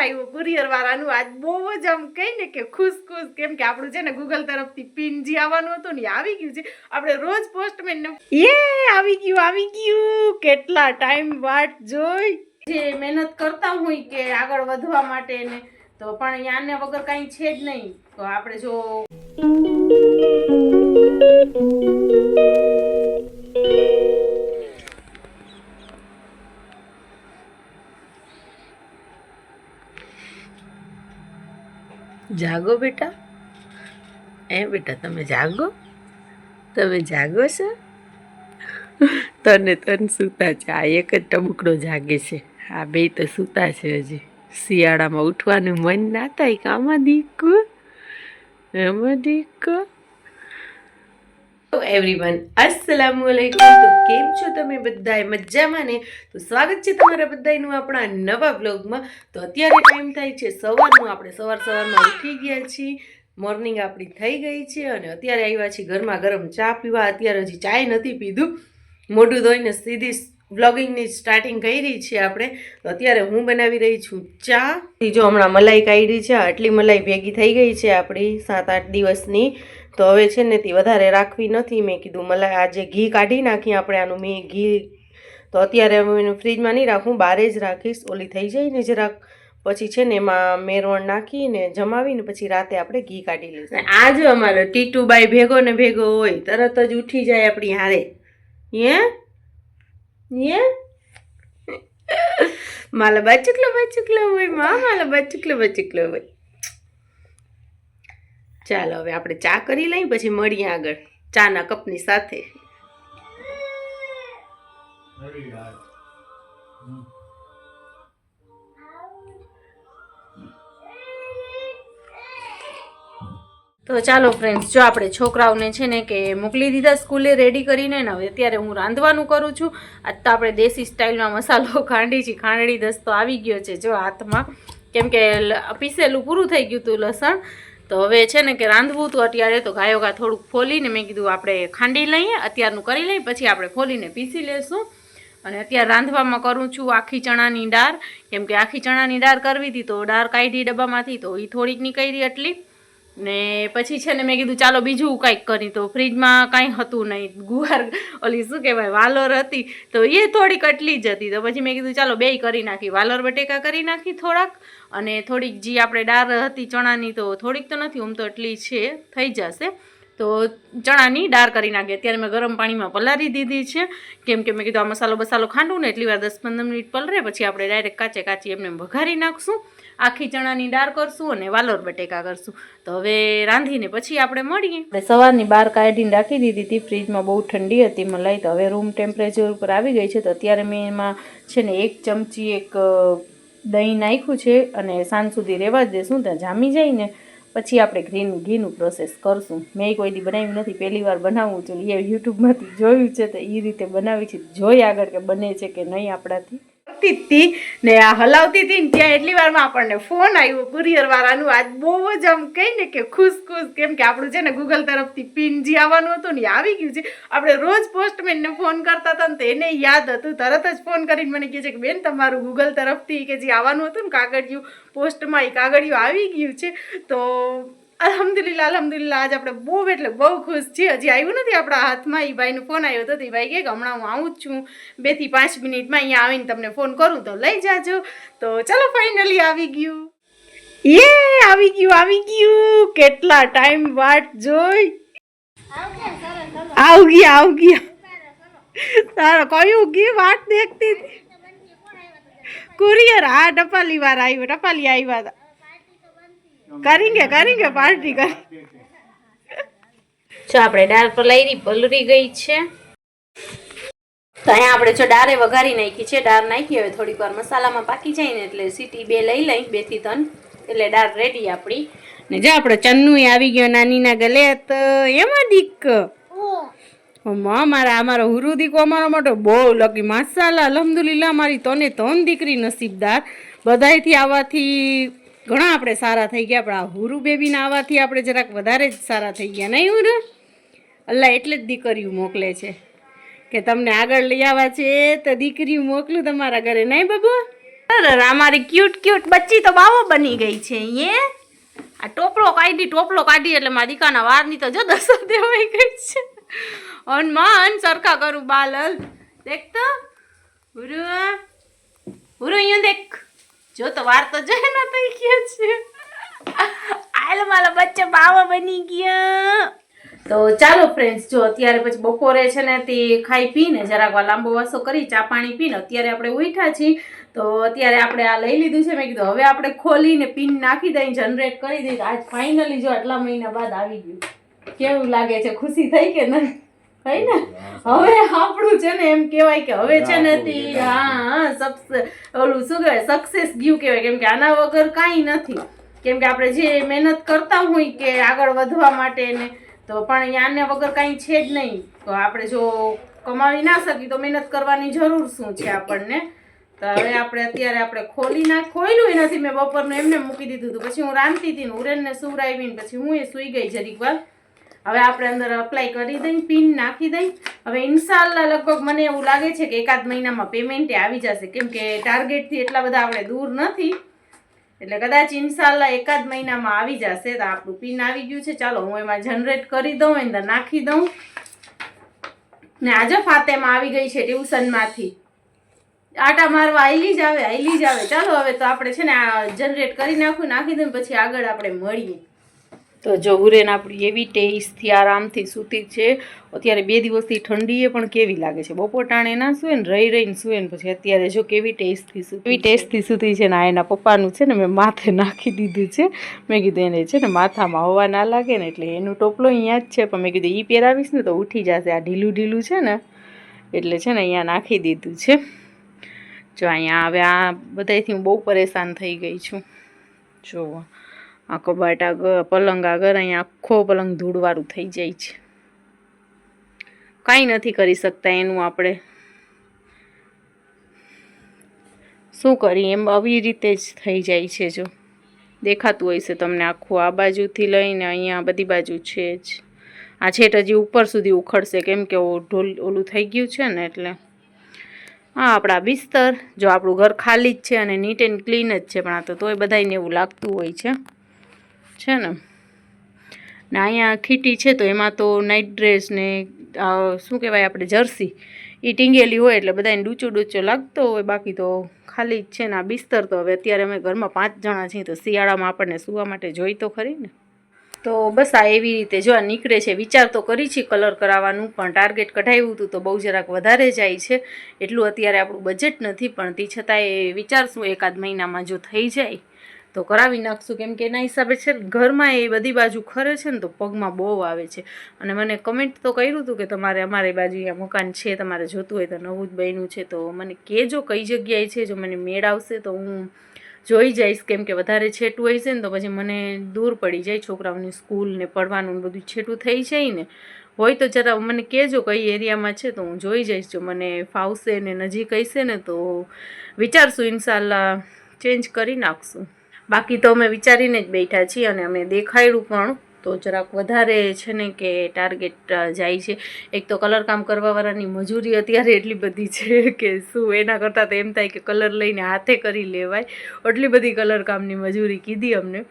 આવ્યો કુરિયર વાળાનું. આજ બહુ જ આમ કહી ને કે ખુશ કેમ કે આપણું છે ને ગૂગલ તરફથી પિન જે આવવાનું હતું ને આવી ગયું છે. આપણે રોજ પોસ્ટમેન ને આવી ગયું. કેટલા ટાઈમ વાટ જોઈ જે મહેનત કરતા હોય કે આગળ વધવા માટે ને તો પણ યાને વગર કાંઈ છે જ નહીં. તો આપણે જો જાગો બેટા, બેટા તમે જાગો છો. તન સૂતા છે. આ એક જ ટબુકડો જાગે છે. આ બે તો સૂતા છે. હજી શિયાળામાં ઉઠવાનું મન ના થાય કે આમાં દીકો. એવરીવન અસ્સલામુઅલૈકુમ. તો કેમ છો તમે બધાય? મજામાં ને? તો સ્વાગત છે તમારા બધાનું આપણા નવા બ્લોગમાં. તો અત્યારે ટાઈમ થાય છે સવારનો. આપણે સવારમાં ઉઠી ગયા છીએ. મોર્નિંગ આપણી થઈ ગઈ છે અને અત્યારે આવ્યા છીએ ગરમા ગરમ ચા પીવા. અત્યારે હજી ચાય નથી પીધું. મોઢું ધોઈને સીધી વ્લોગિંગની સ્ટાર્ટિંગ કરી છે આપણે. તો અત્યારે હું બનાવી રહી છું ચા. જો હમણાં મલાઈ કાઢી છે. આટલી મલાઈ ભેગી થઈ ગઈ છે આપણી 7-8 દિવસની. તો હવે છે ને તે વધારે રાખવી નથી. મેં કીધું મલાઈ આજે ઘી કાઢી નાખીએ આપણે આનું. મેં ઘી તો અત્યારે હું એનું ફ્રીજમાં નહીં રાખું, બહાર જ રાખીશ. ઓલી થઈ જાય ને જરાક પછી છે ને એમાં મેરવણ નાખીને જમાવીને પછી રાતે આપણે ઘી કાઢી લઈશું. આ જો અમારો ટીટુબાઈ ભેગો ને ભેગો હોય, તરત જ ઉઠી જાય આપણી હારે. માલા બચુકલો હોય માલા બચુકલો હોય. ચાલો હવે આપણે ચા કરી લઈએ પછી મળીએ આગળ ચાના કપની સાથે. તો ચાલો ફ્રેન્ડ્સ, જો આપણે છોકરાઓને છે ને કે મોકલી દીધા સ્કૂલે રેડી કરીને ને હવે અત્યારે હું રાંધવાનું કરું છું. આજ તો આપણે દેશી સ્ટાઇલમાં મસાલો ખાંડી છે. ખાંડણી દસ્તો આવી ગયો છે જો હાથમાં, કેમ કે પીસેલું પૂરું થઈ ગયું હતું લસણ. તો હવે છે ને કે રાંધવું હતું અત્યારે. તો ગાયો ગા થોડુંક ફોલીને મેં કીધું આપણે ખાંડી લઈએ, અત્યારનું કરી લઈએ, પછી આપણે ફોલીને પીસી લેશું. અને અત્યારે રાંધવામાં કરું છું આખી ચણાની દાળ, કેમ કે આખી ચણાની દાળ કરવી હતી. તો દાળ કાઢી ડબ્બામાંથી, તો એ થોડીક નીકળી એટલી. ને પછી છે ને મેં કીધું ચાલો બીજું કાંઈક કરી. તો ફ્રીજમાં કાંઈ હતું નહીં. ગુવાર ઓલી શું કહેવાય વાલોર હતી તો એ થોડીક એટલી જ હતી. તો પછી મેં કીધું ચાલો બેય કરી નાખી. વાલોર બટેકા કરી નાખી થોડાક, અને થોડીક જે આપણે દાળ હતી ચણાની તો થોડીક તો નથી, આમ તો એટલી છે, થઈ જશે. તો ચણાની દાળ કરી નાખી. અત્યારે મેં ગરમ પાણીમાં પલાળી દીધી છે, કેમ કે મેં કીધું આ મસાલો ખાંડું ને એટલી વાર 10-15 મિનિટ પલરે પછી આપણે ડાયરેક્ટ કાચી એમને વઘારી નાખશું. આખી ચણાની દાળ કરશું અને વાલોર બટેકા કરશું. તો હવે રાંધીને પછી આપણે મળીએ. આપણે સવારની બહાર કાઢીને રાખી દીધી હતી, ફ્રીજમાં બહુ ઠંડી હતી મલાઈ. તો હવે રૂમ ટેમ્પરેચર ઉપર આવી ગઈ છે. તો અત્યારે મેં એમાં છે ને 1 ચમચી દહીં નાખ્યું છે અને સાંજ સુધી રહેવા જ દેશું. ત્યાં જામી જાય ને પછી આપણે ઘીનું પ્રોસેસ કરશું. મેં કોઈ દી બનાવી નથી, પહેલી વાર બનાવવું છું. એ યુટ્યુબમાંથી જોયું છે તો એ રીતે બનાવી છે. જોઈ આગળ કે બને છે કે નહીં આપણાથી. ને આ હલાવતી હતી ને ત્યાં એટલી વારમાં આપણને ફોન આવ્યો કુરિયર વાળાનું. આજ બહુ જ આમ કહી ને કે ખુશ કેમ કે આપણું છે ને ગૂગલ તરફથી પિન જે આવવાનું હતું ને આવી ગયું છે. આપણે રોજ પોસ્ટમેનને ફોન કરતા હતા ને તો એને યાદ હતું, તરત જ ફોન કરીને મને કહે છે કે બેન તમારું ગૂગલ તરફથી કે જે આવવાનું હતું ને કાગળિયું પોસ્ટમાં, એ કાગળિયું આવી ગયું છે. તો અલ્હમ્દુલિલ્લાહ આજ આપણે બહુ એટલે બહુ ખુશ છીએ. હજી આવ્યું નથી આપણા હાથમાં. એ ભાઈનો ફોન આવ્યો હતો. એ ભાઈ કહે કે હમણાં હું આવું જ છું, 2 થી 5 મિનિટમાં અહીંયા આવીને તમને ફોન કરું તો લઈ જાજો. તો ચાલો ફાઇનલી આવી ગયું. આવી ગયું. કેટલા ટાઈમ વાટ જોઈ. આવ ગયા તારો કયું ગી વાટ દેખતી કુરિયર. હા ટપાલી વાર આવ્યો, ટપાલી આવ્યા હતા. करेंगे पार्टी कर. જો આપણે દાળ પલરી ગઈ છે. તો અહીંયા આપણે જો દાળે વઘારી નાખી છે. દાળ નાખી હવે થોડીક વાર મસાલામાં પાકી જાય ને એટલે સીટી 2 લઈ 2 થી 3 એટલે દાળ રેડી આપણી. ને જો આપણે ચન્નું આવી ગયો નાનીના ગલે. તો એમાં દીક અમારો હુરુ દીકો અમારા માટે બહુ લકી. માશાલ્લાહ અલ્હમ્દુલિલ્લાહ. મારી તને 3 દીકરી નસીબદાર. બધાયથી આવવાથી ઘણા આપણે સારા થઈ ગયા. પણ આ હુરુ બેબીના આવવાથી આપણે જરાક વધારે જ સારા થઈ ગયા નહીં હુરુ? અલ્લાહ એટલે જ દીકરીઓ મોકલે છે કે તમને આગળ લઈ આવવા છે તો દીકરીઓ મોકલું તમારા ઘરે, નહીં બાબુ? અરે અમારી ક્યુટ ક્યુટ બચ્ચી તો બાવો બની ગઈ છે ये આ ટોપલો કાઢી એટલે મારી દીકાના વારની તો જો દસ દેવાઈ ગઈ છે હનુમાન સરખા કરું બાલલ દેખ તો ઉરુ યું દેખ જો તો વાર તો જાય ના થઈ ગયા છે આલે મારા બચ્ચા બાવા બની ગયા તો ચાલો ફ્રેન્ડ્સ જો અત્યારે પછી બપોરે છે ને તે ખાઈ પીને જરાક લાંબો વાસો કરી ચા પાણી પીને અત્યારે આપણે ઉઠ્યા છીએ તો અત્યારે આપણે આ લઈ લીધું છે મેં કીધું હવે આપણે ખોલીને પિન નાખી દઈ જનરેટ કરી દઈ આજ ફાઇનલી જો આટલા મહિના બાદ આવી ગયું કેવું લાગે છે ખુશી થઈ કે નહીં થઈ ને હવે આપણું છે ને એમ કહેવાય કે હવે છે ને ઓલું શું કહેવાય સક્સેસ ગયું કહેવાય કેમ કે આના વગર કાંઈ નથી કેમ કે આપણે જે મહેનત કરતા હોય કે આગળ વધવા માટે ને તો પણ આને વગર કાંઈ છે જ નહીં તો આપણે જો કમાવી ના શકીએ તો મહેનત કરવાની જરૂર શું છે આપણને તો હવે અત્યારે આપણે ખોલ્યું નથી મેં બપોરનું એમને મૂકી દીધું હતું પછી હું રાંધતી હતી ને ઉરેનને સુવરાવીને પછી હું સૂઈ ગઈ જરીક વાર હવે આપણે અંદર અપ્લાય કરી દઈ પિન નાખી દઈ હવે ઇન્શાલ્લાહ લગભગ મને એવું લાગે છે કે એકાદ મહિનામાં પેમેન્ટ આવી જશે કેમ કે ટાર્ગેટથી એટલા બધા આપણે દૂર નથી એટલે કદાચ ઇન્શાલ્લાહ એકાદ મહિનામાં આવી જશે તો આપણું પિન આવી ગયું છે ચાલો હું એમાં જનરેટ કરી દઉં અંદર નાખી દઉં ને આજે ફાતેમાં આવી ગઈ છે ટ્યુશનમાંથી આટા મારવા આયલી જ આવે ચાલો હવે તો આપણે છે ને આ જનરેટ કરી નાખી દઉં પછી આગળ આપણે મળીએ તો જો ઉરેન આપણી એવી ટેસ્ટથી આરામથી સૂતી છે અત્યારે 2 દિવસથી ઠંડીએ પણ કેવી લાગે છે બપોર ટાણે ના સૂએ ને રહીને સૂએ ને પછી અત્યારે જો કેવી ટેસ્ટથી સૂતી છે ને આ એના પપ્પાનું છે ને મેં માથે નાખી દીધું છે મેં કીધું એને છે ને માથામાં હવા ના લાગે ને એટલે એનું ટોપલો અહીંયા જ છે પણ મેં કીધું એ પહેરાવીશ ને તો ઉઠી જશે આ ઢીલું છે ને એટલે છે ને અહીંયા નાખી દીધું છે જો અહીંયા હવે આ બધાથી હું બહુ પરેશાન થઈ ગઈ છું જો આ કબાટ આગળ પલંગ આગળ અહીંયા આખો પલંગ ધૂળવાળું થઈ જાય છે કાંઈ નથી કરી શકતા એનું આપણે શું કરીએ એમ આવી રીતે જ થઈ જાય છે જો દેખાતું હોય છે તમને આખું આ બાજુથી લઈને અહીંયા બધી બાજુ છે જ આ છેટ હજી ઉપર સુધી ઉખડશે કેમ કે ઓલું થઈ ગયું છે ને એટલે હા આપણા બિસ્તર જો આપણું ઘર ખાલી જ છે અને નીટ એન્ડ ક્લીન જ છે પણ આ તો તોય બધાને એવું લાગતું હોય છે ને અહીંયા ખીટી છે તો એમાં તો નાઇટ ડ્રેસ ને શું કહેવાય આપણે જર્સી એ ટીંગેલી હોય એટલે બધાને ડૂચો લાગતો હોય બાકી તો ખાલી જ છે ને આ બિસ્તર તો હવે અત્યારે અમે ઘરમાં 5 જણા છીએ તો શિયાળામાં આપણને સૂવા માટે જોઈ તો ખરી ને તો બસ આ એવી રીતે જો આ નીકળે છે વિચાર તો કરી છે કલર કરાવવાનું પણ ટાર્ગેટ કઢાવ્યું હતું તો બહુ જરાક વધારે જાય છે એટલું અત્યારે આપણું બજેટ નથી પણ તે છતાંય વિચારશું એકાદ મહિનામાં જો થઈ જાય તો કરાવી નાખશું કેમ કે એના હિસાબે છે ઘરમાં એ બધી બાજુ ખરે છે ને તો પગમાં બહુ આવે છે અને મને કમેન્ટ તો કર્યું હતું કે તમારે અમારી બાજુ અહીંયા મકાન છે તમારે જોતું હોય તો નવું જ બન્યું છે તો મને કહેજો કઈ જગ્યાએ છે જો મને મેળ આવશે તો હું જોઈ જઈશ કેમ કે વધારે છેટું હોય છે ને તો પછી મને દૂર પડી જાય છોકરાઓની સ્કૂલ ને પડવાનું બધું છેટું થઈ જાય ને હોય તો જરા મને કહેજો કઈ એરિયામાં છે તો હું જોઈ જઈશ જો મને ફાવશે ને નજીક હશે ને તો વિચારશું ઇન્શાલ્લાહ ચેન્જ કરી નાખશું બાકી તો અમે વિચારીને જ બેઠા છીએ અને અમે દેખાડ્યું પણ તો જરાક વધારે છે ને કે ટાર્ગેટ જાય છે એક તો કલર કામ કરવાવાળાની મજૂરી અત્યારે એટલી બધી છે કે શું એના કરતાં તો એમ થાય કે કલર લઈને હાથે કરી લેવાય એટલી બધી કલર કામની મજૂરી કીધી અમને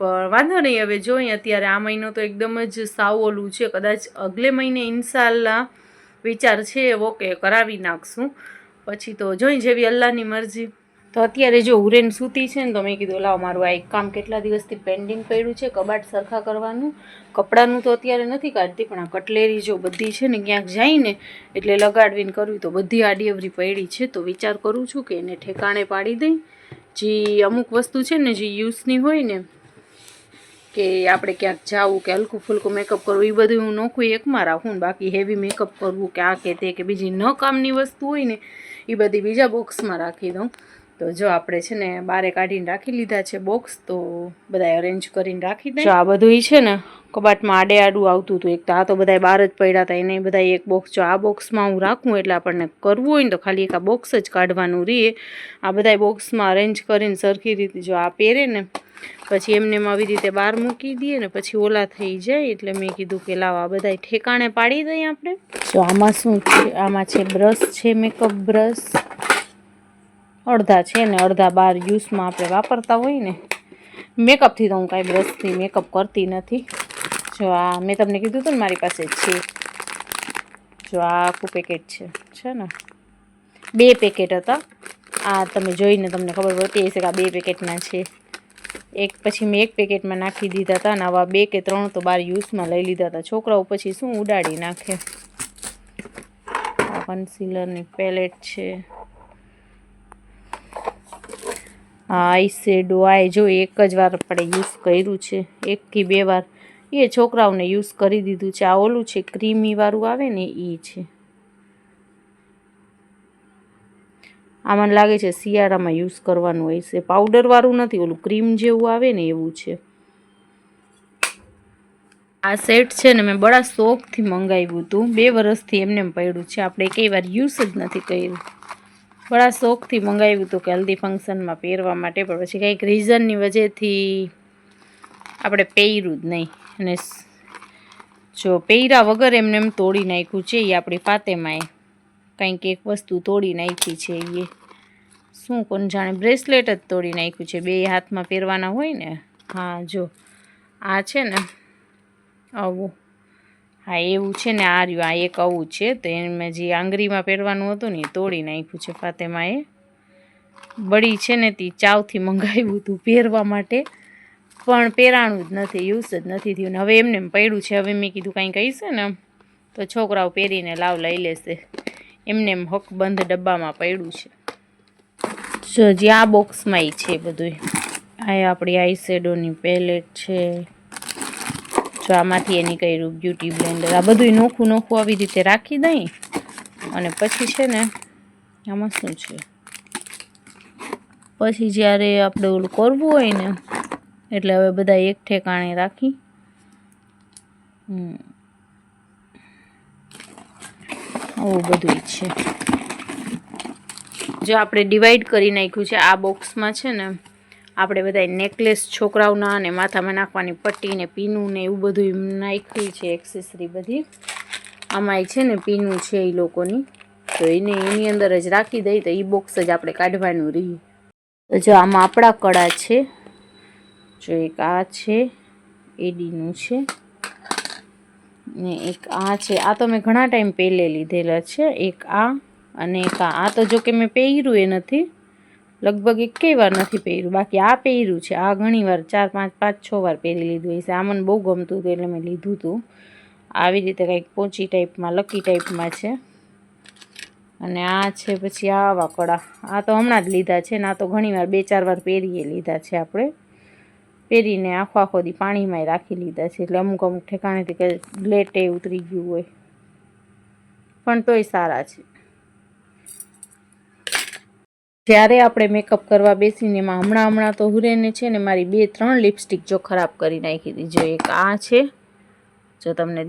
પણ વાંધો નહીં હવે જોઈએ અત્યારે આ મહિનો તો એકદમ જ સાવ ઓલું છે કદાચ અગલે મહિને ઇન્શાલ્લાહ વિચાર છે એવો કે કરાવી નાખશું પછી તો જોઈ જેવી અલ્લાહની મરજી તો અત્યારે જો ઉરેન સૂતી છે ને તો મેં કીધું લાવ મારું આ એક કામ કેટલા દિવસથી પેન્ડિંગ પડ્યું છે કબાટ સરખા કરવાનું કપડાનું તો અત્યારે નથી કાઢતી પણ આ કટલેરી જો બધી છે ને ક્યાંક જાય ને એટલે લગાડવીને કરવી તો બધી આડીઅવરી પડી છે તો વિચાર કરું છું કે એને ઠેકાણે પાડી દઈ જે અમુક વસ્તુ છે ને જે યુઝની હોય ને કે આપણે ક્યાંક જાવું કે હલકું ફૂલકું મેકઅપ કરવું એ બધું હું નોખું એકમાં રાખું ને બાકી હેવી મેકઅપ કરવું કે આ કે તે કે બીજી ન કામની વસ્તુ હોય ને એ બધી બીજા બોક્સમાં રાખી દઉં તો જો આપણે છે ને બારે કાઢીને રાખી લીધા છે બોક્સ તો બધા અરેન્જ કરીને રાખી દઈએ જો આ બધું છે ને કબાટમાં આડે આડું આવતું હતું એક તો આ તો બધા બહાર જ પડ્યા હતા એને બધા એક બોક્સ જો આ બોક્સમાં હું રાખું એટલે આપણને કરવું હોય ને તો ખાલી એક આ બોક્સ જ કાઢવાનું રહીએ આ બધા બોક્સમાં અરેન્જ કરીને સરખી રીતે જો આ પહેરે ને પછી એમને આવી રીતે બહાર મૂકી દઈએ ને પછી ઓલા થઈ જાય એટલે મેં કીધું કે લાવ આ બધા ઠેકાણે પાડી દઈએ આપણે જો આમાં શું છે આમાં છે બ્રશ છે મેકઅપ બ્રશ અડધા છે ને અડધા બાર યુઝમાં આપણે વાપરતા હોય ને. મેકઅપથી તો હું કાંઈ બ્રશથી મેકઅપ કરતી નથી. જો આ મેં તમને કીધું હતું ને મારી પાસે છે. જો આ આખું પેકેટ છે ને 2 પેકેટ હતા. આ તમે જોઈને તમને ખબર પડતી હશે કે આ 2 પેકેટના છે. એક પછી મેં 1 પેકેટમાં નાખી દીધા હતા અને આવા 2 કે 3 તો બાર યુઝમાં લઈ લીધા હતા. છોકરાઓ પછી શું ઉડાડી નાખે. આ કન્સીલરની પેલેટ છે. આ આઈ શેડો આ જો એક જ વાર આપણે યુઝ કર્યું છે, 1 થી 2 વાર એ છોકરાઓને યુઝ કરી દીધું છે. આ ઓલું છે ક્રીમી વાળું આવે ને એ છે. આ મને લાગે છે શિયાળામાં યુઝ કરવાનું હોય છે. પાવડર વાળું નથી, ઓલું ક્રીમ જેવું આવે ને એવું છે. આ સેટ છે ને મેં બડા શોખથી મંગાવ્યું હતું. 2 વર્ષથી એમને પડ્યું છે. આપણે કઈ વાર યુઝ જ નથી કર્યું. બડા શોખથી મંગાવ્યું હતું કે હલ્દી ફંક્શનમાં પહેરવા માટે, પણ પછી કંઈક રીઝનની વજહથી આપણે પહેર્યું જ નહીં. અને જો પહેર્યા વગર એમને તોડી નાખ્યું છે. એ આપણી ફાતેમાએ કંઈક એક વસ્તુ તોડી નાખી છે. એ શું કોણ જાણે, બ્રેસલેટ જ તોડી નાખ્યું છે. 2 હાથમાં પહેરવાના હોય ને. હા જો આ છે ને આવું, હા એવું છે ને. આ રહ્યું, આ એક આવું છે. તો એમાં જે આંગળીમાં પહેરવાનું હતું ને એ તોડી નાખ્યું છે ફાતેમાએ. બળી છે ને તે ચાવથી મંગાવ્યું હતું પહેરવા માટે, પણ પહેરાણું જ નથી, યુઝ જ નથી થયું. હવે એમને પડ્યું છે. હવે મેં કીધું કંઈ કહીશે ને તો છોકરાઓ પહેરીને લાવ લઈ લેશે. એમને હક બંધ ડબ્બામાં પડ્યું છે. જો જે આ બોક્સમાં એ છે બધું. આ આપણી આઈ શેડોની પેલેટ છે. જો આમાંથી એ નીકળ્યું બ્યુટી બ્લેન્ડર. આ બધું નોખું આવી રીતે રાખી દઈ અને પછી છે ને આમાં શું છે, પછી જ્યારે આપણે ઓલું કરવું હોય ને એટલે હવે બધા એક ઠેકાણે રાખી આવું બધું છે. જો આપણે ડિવાઈડ કરી નાખ્યું છે. આ બોક્સમાં છે ને આપણે બધા નેકલેસ છોકરાઓના અને માથામાં નાખવાની પટ્ટી ને પીનું ને એવું બધું નાખ્યું છે, એક્સેસરી બધી. આમાં છે ને પીનું છે એ લોકોની, તો એને એની અંદર જ રાખી દઈ તો એ બોક્સ જ આપણે કાઢવાનું રહ્યું. તો જો આમાં આપણા કડા છે. જો એક આ છે એડીનું છે ને એક આ છે. આ તો મેં ઘણા ટાઈમ પહેલે લીધેલા છે. એક આ અને એક આ તો જો કે મેં પહેર્યું એ નથી, લગભગ એકેય વાર નથી પહેર્યું. બાકી આ પહેર્યું છે. આ ઘણી વાર 4, 5, 6 વાર પહેરી લીધું હશે. આ મને બહુ ગમતું હતું એટલે મેં લીધું હતું. આવી રીતે કંઈક પોચી ટાઈપમાં, લકી ટાઈપમાં છે. અને આ છે પછી આવા કડા. આ તો હમણાં જ લીધા છે ને આ તો ઘણી વાર 2-4 વાર પહેરીએ લીધા છે. આપણે પહેરીને આખો દી પાણીમાં રાખી લીધા છે. એટલે અમુક ઠેકાણેથી કે ગ્લેટે ઉતરી ગયું હોય, પણ તોય સારા છે. જ્યારે આપણે મેકઅપ કરવા બેસીને એમાં હમણાં તો હુરેને છે ને મારી 2-3 લિપસ્ટિક જો ખરાબ કરી નાખી હતી. જો એક આ છે, જો તમને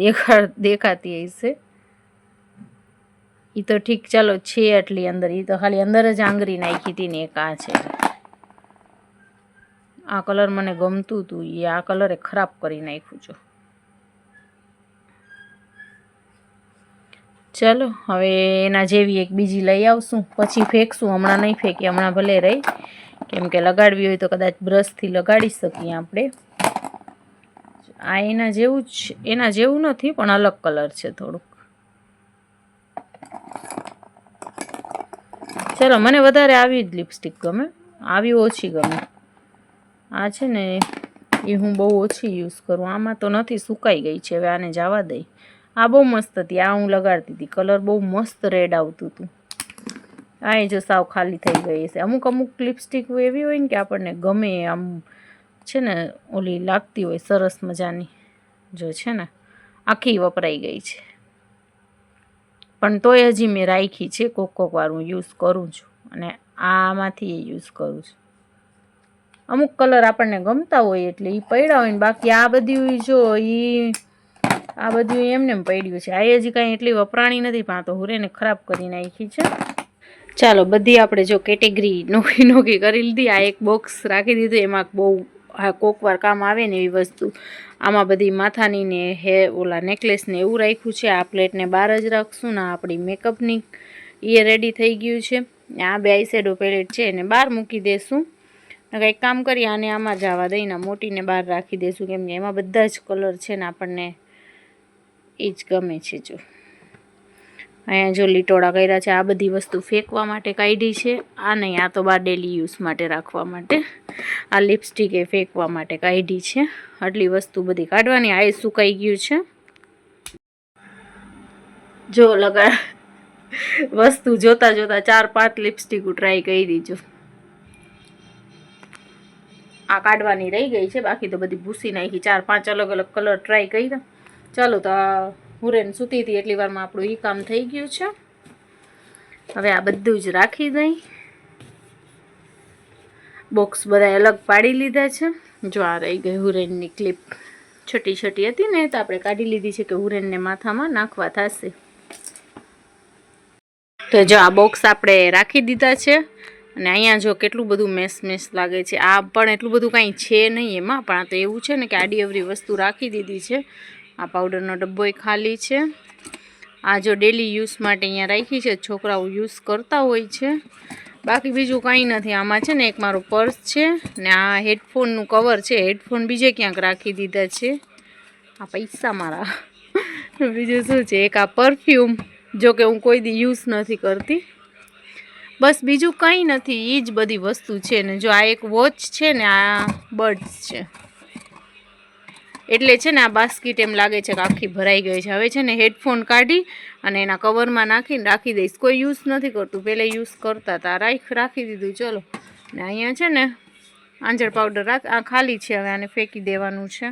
દેખાતી હશે. એ તો ઠીક ચાલો છે આટલી અંદર, એ તો ખાલી અંદર જ આંગળી નાખી હતી ને. એક આ છે, આ કલર મને ગમતું હતું, એ આ કલરે ખરાબ કરી નાખ્યું છે. ચલો હવે એના જેવી એક બીજી લઈ આવશું, પછી ફેંકશું. હમણાં નહીં ફેંકીએ, હમણાં ભલે રહી, કેમ કે લગાડવી હોય તો કદાચ બ્રશથી લગાડી શકીએ આપણે. આ એના જેવું જ, એના જેવું નથી પણ અલગ કલર છે થોડુંક. ચલો મને વધારે આવી જ લિપસ્ટિક ગમે, આવી ઓછી ગમે. આ છે ને એ હું બહુ ઓછી યુઝ કરું. આમાં તો નથી, સુકાઈ ગઈ છે. હવે આને જવા દઈ. આ બહુ મસ્ત હતી, આ હું લગાડતી હતી. કલર બહુ મસ્ત રેડ આવતું હતું. આ જો સાવ ખાલી થઈ ગઈ છે. અમુક લિપસ્ટિક એવી હોય ને કે આપણને ગમે, આમ છે ને ઓલી લાગતી હોય સરસ મજાની. જો છે ને આખી વપરાઈ ગઈ છે, પણ તોય હજી મેં રાખી છે. કોક વાર હું યુઝ કરું છું અને આમાંથી એ યુઝ કરું છું. અમુક કલર આપણને ગમતા હોય એટલે એ પડ્યા હોય ને. બાકી આ બધી જો આ બધું એમને પડ્યું છે. આ હજી કાંઈ એટલી વપરાણી નથી, પણ આ તો હુરેને ખરાબ કરી નાખી છે. ચાલો બધી આપણે જો કેટેગરી નોખી કરી લીધી. આ એક બોક્સ રાખી દીધું, એમાં બહુ કોક વાર કામ આવે ને એવી વસ્તુ. આમાં બધી માથાની ને ઓલા નેકલેસ ને એવું રાખ્યું છે. આ પ્લેટને બહાર જ રાખશું ને આપણી મેકઅપની એ રેડી થઈ ગયું છે. આ 2 આઈ શેડો પેલેટ છે એને બહાર મૂકી દેશું. કંઈક કામ કરીએ આને આમાં જવા દઈને મોટીને બહાર રાખી દઈશું, કેમ કે એમાં બધા જ કલર છે ને આપણને એ જ ગમે છે. જો અહીંયા જો લીટોડા કર્યા છે, આ બધી વસ્તુ ફેંકવા માટે કાઢી છે. આ નહીં, આ તો બહાર ડેલી યુઝ માટે રાખવા માટે. આ લિપસ્ટિક એ ફેંકવા માટે કાઢી છે. આટલી વસ્તુ બધી કાઢવાની. આ એ સુકાઈ ગયું છે. જો વસ્તુ જોતા જોતા 4-5 લિપસ્ટિક ટ્રાય કરી દીજો. આ કાઢવાની રહી ગઈ છે, બાકી તો બધી ભૂસી નાખી. 4-5 અલગ અલગ કલર ટ્રાય કર્યા. ચાલો તો હુરેન સૂતી હતી એટલી વારમાં આપણું એ કામ થઈ ગયું છે. હવે આ બધું જ રાખી દઈ. બોક્સ બધા અલગ પાડી લીધા છે. જો આ રહી ગઈ હુરેનની ક્લિપ, છોટી છોટી હતી ને તો આપણે કાઢી લીધી છે કે હુરેનને માથામાં નાખવા થશે. તો જો આ બોક્સ આપણે રાખી દીધા છે. અને અહીંયા જો કેટલું બધું મેસ લાગે છે. આ પણ એટલું બધું કાંઈ છે નહીં એમાં, પણ આ તો એવું છે ને કે આડી અવરી વસ્તુ રાખી દીધી છે. આ પાવડરનો ડબ્બોય ખાલી છે. આ જો ડેલી યુઝ માટે અહીંયા રાખી છે, છોકરાઓ યુઝ કરતા હોય છે. બાકી બીજું કાંઈ નથી. આમાં છે ને એક મારું પર્સ છે ને આ હેડફોનનું કવર છે. હેડફોન બીજે ક્યાંક રાખી દીધા છે. આ પૈસા મારા. બીજું શું છે, એક આ પરફ્યુમ, જો કે હું કોઈ દી યુઝ નથી કરતી. બસ બીજું કંઈ નથી, એ જ બધી વસ્તુ છે. ને જો આ એક વોચ છે ને આ બર્ડ્સ છે, એટલે છે ને આ બાસ્કેટ એમ લાગે છે કે આખી ભરાઈ ગઈ છે. હવે છે ને હેડફોન કાઢી અને એના કવરમાં નાખીને રાખી દઈશ. કોઈ યુઝ નથી કરતું, પહેલાં યુઝ કરતા હતા. રાખી દીધું. ચલો ને અહીંયા છે ને આંજણ પાવડર આ ખાલી છે. હવે આને ફેંકી દેવાનું છે.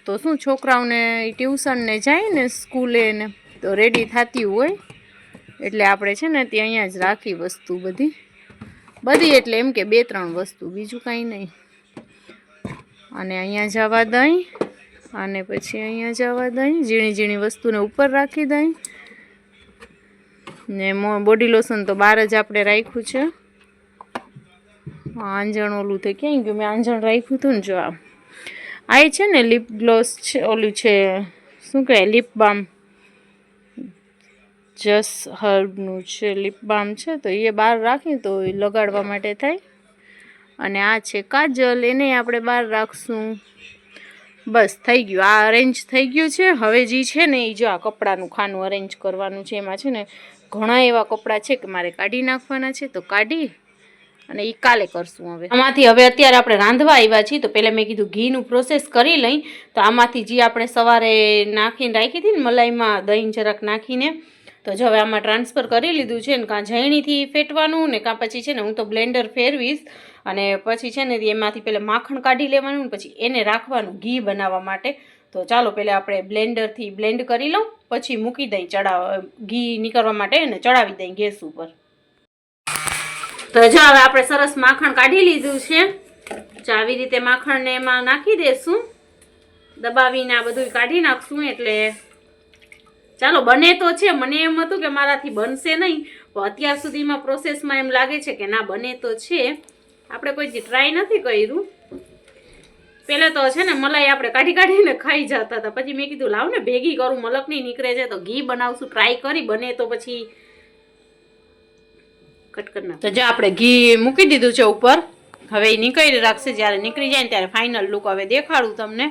તો શું છોકરાઓને ટ્યુશનને જાય ને સ્કૂલે ને તો રેડી થતી હોય, એટલે આપણે છે ને તે અહીંયા જ રાખી વસ્તુ બધી એટલે એમ કે 2-3 વસ્તુ, બીજું કાંઈ નહીં. અને અહીંયા જવા દઈ અને પછી અહીંયા જવા દઈ. ઝીણી ઝીણી વસ્તુને ઉપર રાખી દઈ. ને બોડી લોશન તો બહાર જ આપણે રાખ્યું છે. આંજણ ઓલું તો ક્યાંય ગયું, મેં આંજણ રાખ્યું હતું ને. જો આ છે ને લિપ ગ્લોસ છે, ઓલું છે શું કહેવાય લિપ બામ, જસ હર્બનું છે લિપ બામ છે. તો એ બહાર રાખી તો એ લગાડવા માટે થાય. અને આ છે કાજલ, એને આપણે બહાર રાખશું. બસ થઈ ગયું, આ અરેન્જ થઈ ગયું છે. હવે જે છે ને એ જો આ કપડાનું ખાનું અરેન્જ કરવાનું છે. એમાં છે ને ઘણા એવા કપડાં છે કે મારે કાઢી નાખવાના છે, તો કાઢી અને એ કાલે કરશું. હવે આમાંથી હવે અત્યારે આપણે રાંધવા આવ્યા છીએ, તો પહેલાં મેં કીધું ઘીનું પ્રોસેસ કરી લઈ. તો આમાંથી જે આપણે સવારે નાખીને રાખી હતી ને મલાઈમાં દહીં જરાક નાખીને, તો જો હવે આમાં ટ્રાન્સફર કરી લીધું છે. ને કાં ઝાયણીથી ફેટવાનું ને કાં પછી છે ને હું તો બ્લેન્ડર ફેરવીશ. અને પછી છે ને એમાંથી પહેલાં માખણ કાઢી લેવાનું ને પછી એને રાખવાનું ઘી બનાવવા માટે. તો ચાલો પહેલાં આપણે બ્લેન્ડરથી બ્લેન્ડ કરી લઉં, પછી મૂકી દઈ ઘી નીકળવા માટે અને ચડાવી દઈ ગેસ ઉપર. તો જો હવે આપણે સરસ માખણ કાઢી લીધું છે. જો આવી રીતે માખણને એમાં નાખી દઈશું, દબાવીને આ બધું કાઢી નાખશું. એટલે ચાલો બને તો છે. મને એમ હતું કે મારાથી બનશે નહીં, પણ અત્યાર સુધીમાં પ્રોસેસમાં એમ લાગે છે કે ના બને તો છે. આપણે કોઈ ટ્રાય નથી કર્યું. પહેલાં તો છે ને મલાઈ આપણે કાઢીને ખાઈ જતા હતા. પછી મેં કીધું લાવ ને ભેગી કરું, મલક નહીં નીકળે છે તો ઘી બનાવશું, ટ્રાય કરી બને તો પછી કટ કરી નાખ. તો જો આપણે ઘી મૂકી દીધું છે ઉપર. હવે એ નીકળી રાખશે. જ્યારે નીકળી જાય ને ત્યારે ફાઇનલ લુક હવે દેખાડું તમને.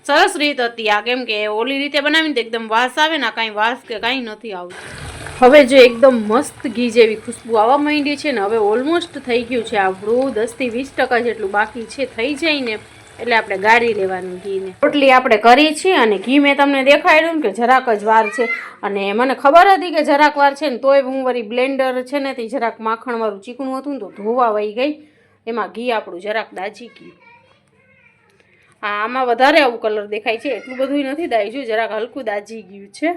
સરસ રીત હતી આ, કેમ કે ઓલી રીતે બનાવીને તો એકદમ વાસ આવે ને, કાંઈ વાસ કે કાંઈ નથી આવતું. હવે જો એકદમ મસ્ત ઘી જેવી ખુશ્બુ આવવા માંડી છે ને. હવે ઓલમોસ્ટ થઈ ગયું છે આપણું, 10-20% જેટલું બાકી છે. થઈ જાય ને એટલે આપણે ગાળી લેવાનું ઘીને. રોટલી આપણે કરી છે અને ઘી મેં તમને દેખાડ્યું કે જરાક જ વાર છે. અને મને ખબર હતી કે જરાક વાર છે ને, તોય હું વળી બ્લેન્ડર છે ને તે જરાક માખણવાળું ચીકણું હતું ને તો ધોવા વહી ગઈ. એમાં ઘી આપણું જરાક દાજી ગયું. આમાં વધારે આવું કલર દેખાય છે, એટલું બધું નથી દાજ્યું, જરાક હલકું દાજી ગયું છે.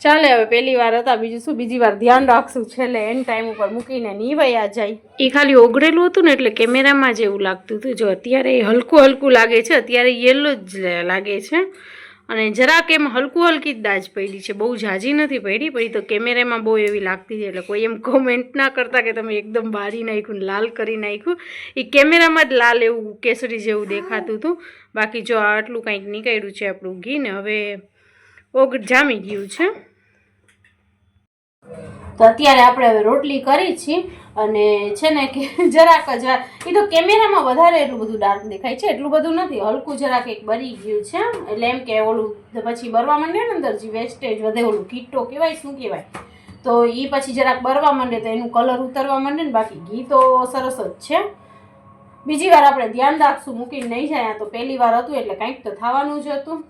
ચાલે હવે પહેલી વાર હતા, બીજું શું, બીજી વાર ધ્યાન રાખશું. છેલ્લે એન્ડ ટાઈમ ઉપર મૂકીને નહીં વયા જાય. એ ખાલી ઓગળેલું હતું ને એટલે કેમેરામાં જ એવું લાગતું હતું. જો અત્યારે હલકું લાગે છે, અત્યારે યેલો જ લાગે છે. અને જરાક એમ હલકી જ દાજ પડી છે, બહુ ઝાઝી નથી પડી તો કેમેરામાં બહુ એવી લાગતી હતી. એટલે કોઈ એમ કોમેન્ટ ના કરતા કે તમે એકદમ બારી નાખ્યું ને લાલ કરી નાખ્યું. એ કેમેરામાં જ લાલ એવું કેસરી જેવું દેખાતું હતું. બાકી જો આટલું કંઈક નીકળ્યું છે આપણું ઘી ને. હવે જામી ગયું છે. તો અત્યારે આપણે હવે રોટલી કરી છીએ અને છે ને કે જરાક એ તો કેમેરામાં વધારે એટલું બધું ડાર્ક દેખાય છે, એટલું બધું નથી, હલકું જરાક એક બરી ગયું છે. એટલે એમ કે ઓલું પછી બરવા માંડે ને અંદર જે વેસ્ટેજ વધે ઓલું કીટો કહેવાય શું કહેવાય, તો એ પછી જરાક બરવા માંડે તો એનું કલર ઉતરવા માંડે ને. બાકી ઘી તો સરસ જ છે. બીજી વાર આપણે ધ્યાન રાખશું, મૂકીને નહીં જાય. તો પહેલી વાર હતું એટલે કંઈક તો થવાનું જ હતું.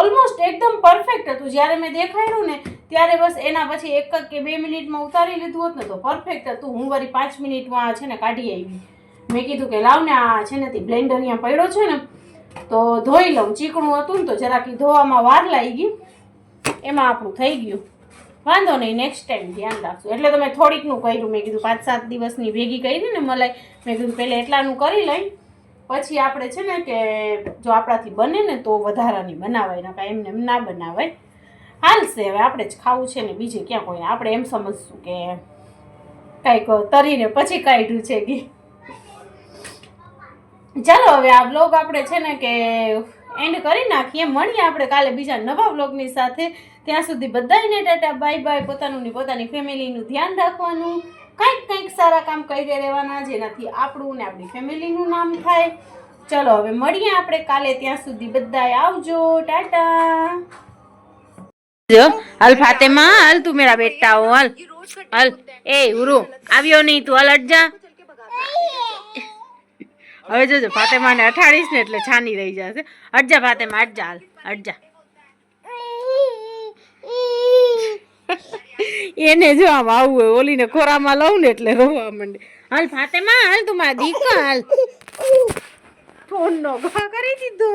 ઓલમોસ્ટ એકદમ પરફેક્ટ હતું. જ્યારે મેં દેખાડ્યું ને ત્યારે બસ એના પછી 1 કે 2 મિનિટમાં ઉતારી લીધું હોત ને તો પરફેક્ટ હતું. હું વળી 5 મિનિટમાં છે ને કાઢી આવી. મેં કીધું કે લાવ ને આ છે ને તે બ્લેન્ડર અહીંયા પડ્યો છે ને તો ધોઈ લઉં. ચીકણું હતું ને તો જરાક ધોવામાં વાર લાગી ગઈ, એમાં આપણું થઈ ગયું. વાંધો નહીં, નેક્સ્ટ ટાઈમ ધ્યાન રાખશું. એટલે તમે થોડીકનું કર્યું. મેં કીધું 5-7 દિવસની ભેગી કરી ને મલાઈ, મેં કીધું પહેલાં એટલાનું કરી લઈ, પછી આપણે છે ને કે જો આપણાથી બને ને તો વધારાની બનાવાય, ના કાંઈ એમને ના બનાવાય. હાલશે, હવે આપણે જ ખાવું છે ને બીજે ક્યાં કોઈ. આપણે એમ સમજશું કે કાંઈક તરીને પછી કાઢ્યું છે ઘી. ચાલો હવે આ બ્લોગ આપણે છે ને કે એન્ડ કરી નાખીએ. મળીએ આપણે કાલે બીજા નવા બ્લોગની સાથે. ત્યાં સુધી બધાને ટાટા, બાય બાય. પોતાનું ને પોતાની ફેમિલીનું ધ્યાન રાખવાનું, કંઈક સારા કામ કરી રહેવાના જેનાથી આપણું ને આપણી ફેમિલીનું નામ થાય. ચલો હવે મળીએ આપણે કાલે. ત્યાં સુધી બધાય આવજો, ટાટા. હાલ ફાતેમા, હાલ તું મેરા બેટા હો, હાલ હાલ. એ ઉરુ આવ્યો નહીં તું, હાલ હટ જા. હવે જોજો ફાતેમાને અઠાડીશ ને એટલે છાની રહી જશે. હટ જા ફાતેમા, હટ જા, હાલ હટ જા. એને જો આમ આવું હોય, ઓલીને ખોરામાં લઉં ને એટલે રોવા માંડે. હાલ ફાતેમા, હાલ તું મારા દીકરા, હાલ. ફોન નો ઘા કરી દીધો.